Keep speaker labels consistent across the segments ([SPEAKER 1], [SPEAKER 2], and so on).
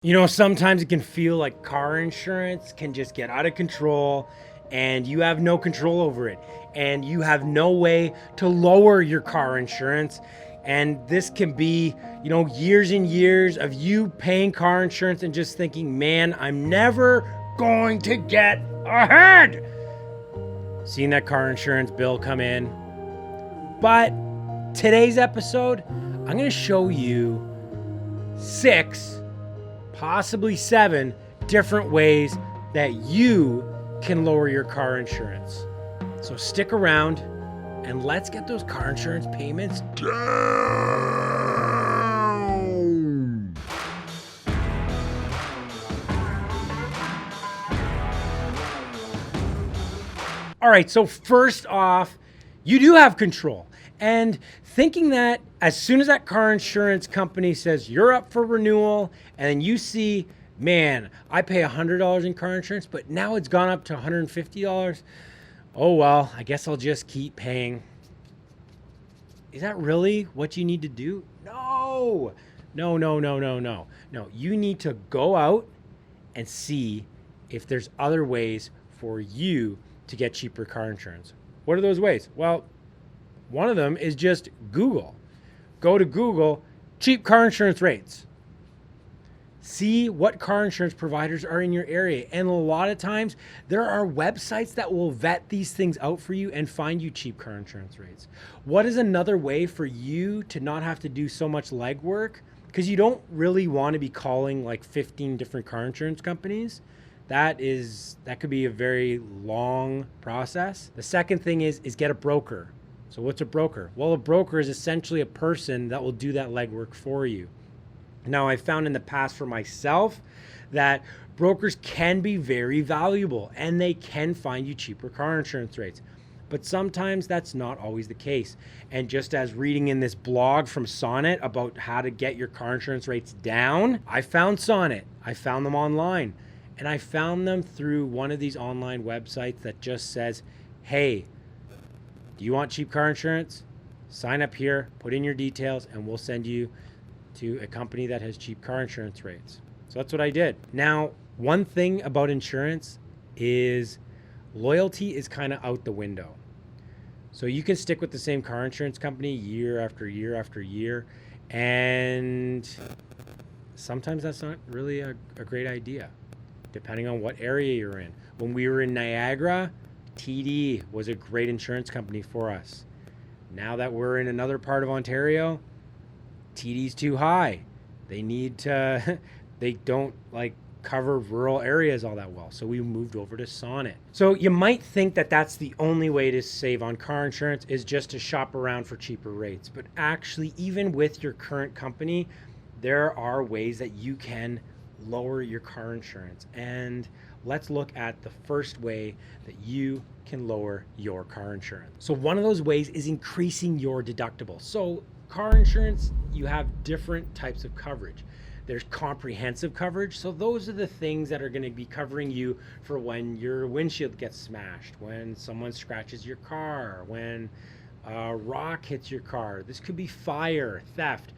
[SPEAKER 1] You know, sometimes it can feel like car insurance can just get out of control and you have no control over it. And you have no way to lower your car insurance. And this can be, years and years of you paying car insurance and just thinking, man, I'm never going to get ahead. Seeing that car insurance bill come in. But today's episode, I'm going to show you 6, possibly 7 different ways that you can lower your car insurance. So stick around and let's get those car insurance payments down. All right, so first off, you do have control. And thinking that as soon as that car insurance company says you're up for renewal, and then you see, man, I pay $100 in car insurance, but now it's gone up to $150. Oh, well, I guess I'll just keep paying. Is that really what you need to do? No. No. You need to go out and see if there's other ways for you to get cheaper car insurance. What are those ways? Well, one of them is just Google. Go to Google, cheap car insurance rates. See what car insurance providers are in your area. And a lot of times there are websites that will vet these things out for you and find you cheap car insurance rates. What is another way for you to not have to do so much legwork? Because you don't really want to be calling like 15 different car insurance companies. That could be a very long process. The second thing is get a broker. So what's a broker? Well, a broker is essentially a person that will do that legwork for you. Now, I found in the past for myself that brokers can be very valuable and they can find you cheaper car insurance rates. But sometimes that's not always the case. And just as reading in this blog from Sonnet about how to get your car insurance rates down, I found Sonnet. I found them online. And I found them through one of these online websites that just says, hey, do you want cheap car insurance? Sign up here, put in your details, and we'll send you to a company that has cheap car insurance rates. So that's what I did. Now, one thing about insurance is loyalty is kind of out the window. So you can stick with the same car insurance company year after year after year, and sometimes that's not really a great idea, depending on what area you're in. When we were in Niagara, TD was a great insurance company for us. Now that we're in another part of Ontario, TD's too high. They don't cover rural areas all that well. So we moved over to Sonnet. So you might think that that's the only way to save on car insurance is just to shop around for cheaper rates. But actually, even with your current company, there are ways that you can lower your car insurance. And let's look at the first way that you can lower your car insurance. So one of those ways is increasing your deductible. So car insurance, you have different types of coverage. There's comprehensive coverage. So those are the things that are going to be covering you for when your windshield gets smashed, when someone scratches your car, when a rock hits your car. This could be fire, theft,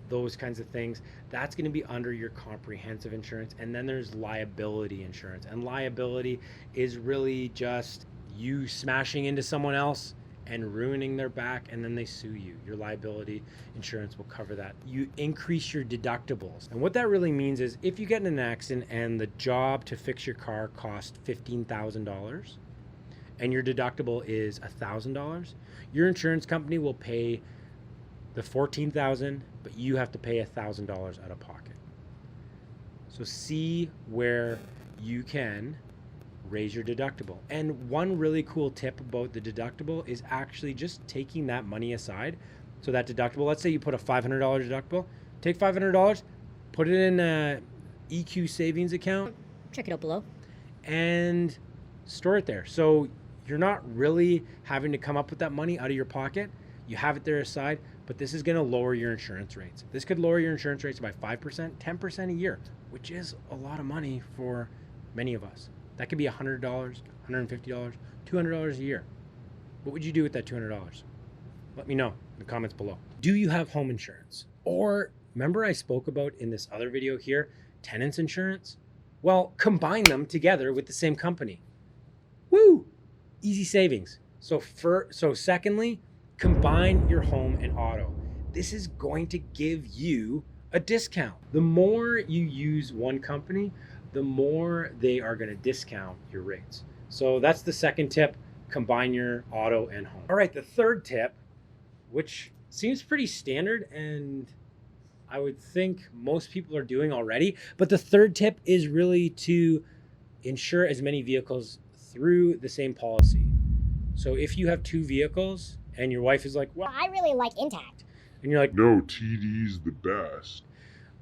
[SPEAKER 1] those kinds of things. That's going to be under your comprehensive insurance. And then there's liability insurance. And liability is really just you smashing into someone else and ruining their back, and then they sue you. Your liability insurance will cover that. You increase your deductibles. And what that really means is if you get in an accident and the job to fix your car costs $15,000 and your deductible is $1,000, your insurance company will pay the $14,000, but you have to pay $1,000 out of pocket. So see where you can raise your deductible. And one really cool tip about the deductible is actually just taking that money aside. So that deductible, let's say you put a $500 deductible, take $500, put it in a EQ savings account.
[SPEAKER 2] Check it out below.
[SPEAKER 1] And store it there. So you're not really having to come up with that money out of your pocket. You have it there aside, but this is going to lower your insurance rates. This could lower your insurance rates by 5%, 10% a year, which is a lot of money for many of us. That could be $100, $150, $200 a year. What would you do with that $200? Let me know in the comments below. Do you have home insurance? Or remember I spoke about in this other video here, tenants insurance? Well, combine them together with the same company. Woo! Easy savings. So secondly, combine your home and auto. This is going to give you a discount. The more you use one company, the more they are going to discount your rates. So that's the second tip, combine your auto and home. All right, the third tip, which seems pretty standard and I would think most people are doing already, but the third tip is really to insure as many vehicles through the same policy. So if you have two vehicles and your wife is like, well,
[SPEAKER 2] I really like Intact.
[SPEAKER 1] And you're like,
[SPEAKER 3] no, TD's the best.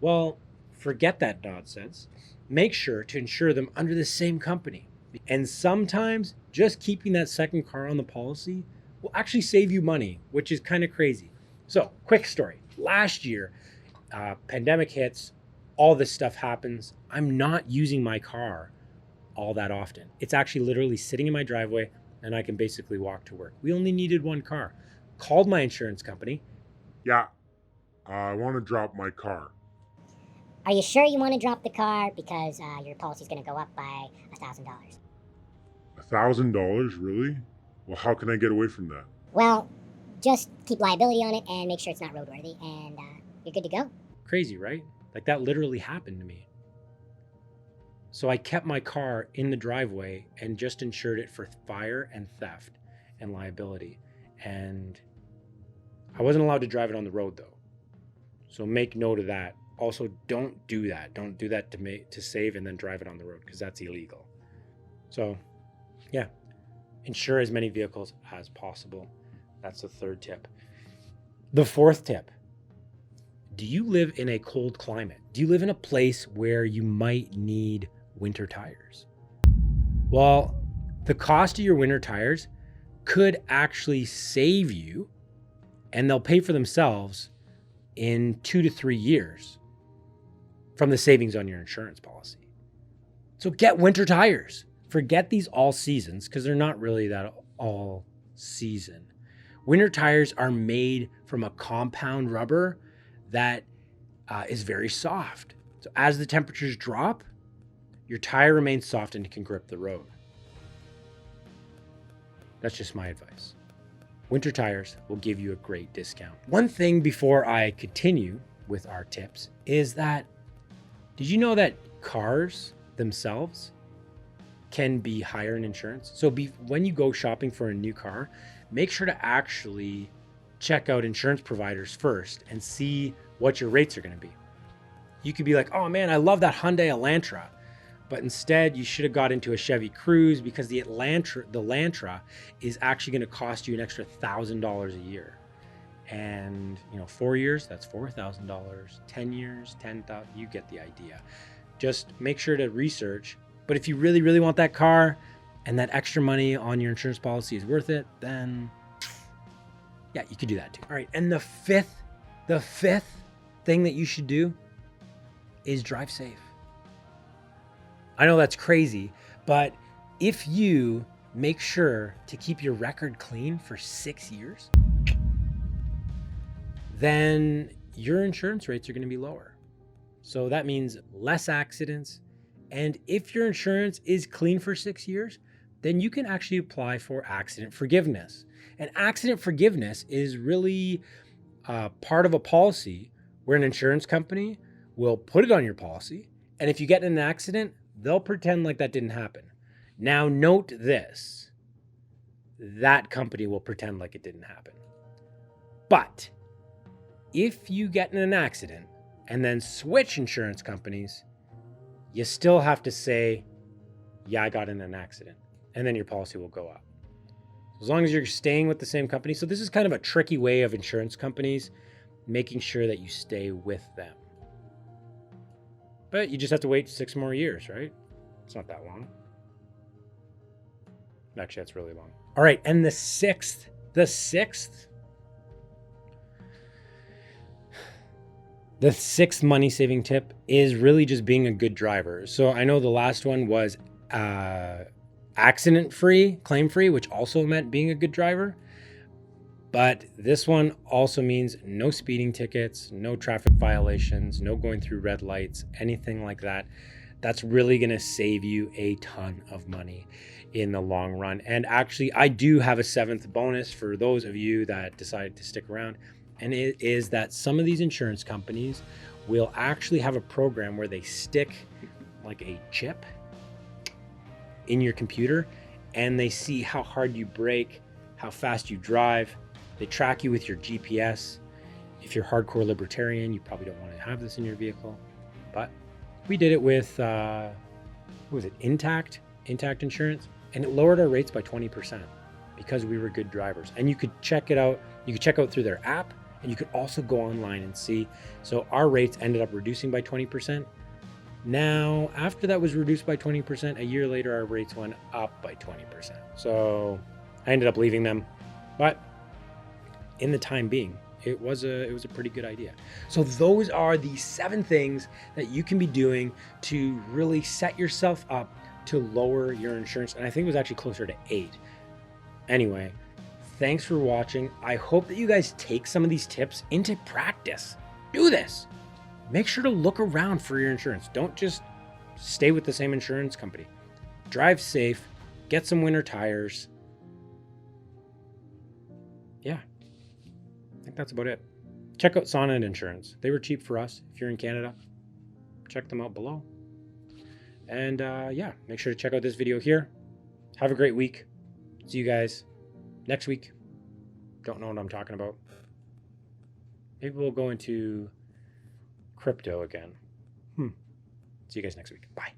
[SPEAKER 1] Well, forget that nonsense. Make sure to insure them under the same company. And sometimes just keeping that second car on the policy will actually save you money, which is kind of crazy. So, quick story. Last year, pandemic hits, all this stuff happens. I'm not using my car all that often. It's actually literally sitting in my driveway and I can basically walk to work. We only needed one car. Called my insurance company.
[SPEAKER 3] Yeah, I want to drop my car.
[SPEAKER 2] Are you sure you want to drop the car? Because your policy's going to go up by $1,000.
[SPEAKER 3] $1,000, really? Well, how can I get away from that?
[SPEAKER 2] Well, just keep liability on it and make sure it's not roadworthy, and you're good to go.
[SPEAKER 1] Crazy, right? Like that literally happened to me. So I kept my car in the driveway and just insured it for fire and theft and liability. And I wasn't allowed to drive it on the road though. So make note of that. Also, don't do that. Don't do that to save and then drive it on the road because that's illegal. So yeah, insure as many vehicles as possible. That's the third tip. The fourth tip. Do you live in a cold climate? Do you live in a place where you might need winter tires? Well, the cost of your winter tires could actually save you, and they'll pay for themselves in 2 to 3 years from the savings on your insurance policy. So get winter tires. Forget these all seasons because they're not really that all season. Winter tires are made from a compound rubber that is very soft. So as the temperatures drop, your tire remains soft and can grip the road. That's just my advice. Winter tires will give you a great discount. One thing before I continue with our tips is that, did you know that cars themselves can be higher in insurance? So when you go shopping for a new car, make sure to actually check out insurance providers first and see what your rates are going to be. You could be like, oh man, I love that Hyundai Elantra, but instead you should have got into a Chevy Cruze because the Elantra is actually going to cost you an extra $1,000 a year. And 4 years, that's $4,000. 10 years, $10,000. You get the idea. Just make sure to research. But if you really, really want that car and that extra money on your insurance policy is worth it, then yeah, you could do that too. All right, and the fifth thing that you should do is drive safe. I know that's crazy, but if you make sure to keep your record clean for 6 years, then your insurance rates are going to be lower. So that means less accidents. And if your insurance is clean for 6 years, then you can actually apply for accident forgiveness. And accident forgiveness is really part of a policy where an insurance company will put it on your policy. And if you get in an accident, they'll pretend like that didn't happen. Now, note this. That company will pretend like it didn't happen. But if you get in an accident and then switch insurance companies, you still have to say, yeah, I got in an accident. And then your policy will go up. As long as you're staying with the same company. So this is kind of a tricky way of insurance companies making sure that you stay with them. But you just have to wait 6 more years, right? It's not that long. Actually, that's really long. All right, and the sixth money-saving tip is really just being a good driver. So I know the last one was accident-free, claim-free, which also meant being a good driver. But this one also means no speeding tickets, no traffic violations, no going through red lights, anything like that. That's really going to save you a ton of money in the long run. And actually, I do have a 7th bonus for those of you that decide to stick around. And it is that some of these insurance companies will actually have a program where they stick like a chip in your computer and they see how hard you brake, how fast you drive. They track you with your GPS. If you're hardcore libertarian, you probably don't want to have this in your vehicle. But we did it with, what was it, Intact Insurance, and it lowered our rates by 20% because we were good drivers. And you could check it out. You could check out through their app, and you could also go online and see. So our rates ended up reducing by 20%. Now, after that was reduced by 20%, a year later, our rates went up by 20%. So I ended up leaving them, but in the time being, it was a pretty good idea. So those are the 7 things that you can be doing to really set yourself up to lower your insurance. And I think it was actually closer to 8. Anyway, thanks for watching. I hope that you guys take some of these tips into practice. Do this. Make sure to look around for your insurance. Don't just stay with the same insurance company. Drive safe, get some winter tires. Yeah, I think that's about it. Check out Sonnet Insurance. They were cheap for us. If you're in Canada, check them out below. And yeah, make sure to check out this video here. Have a great week. See you guys next week. Don't know what I'm talking about. Maybe we'll go into crypto again. See you guys next week. Bye.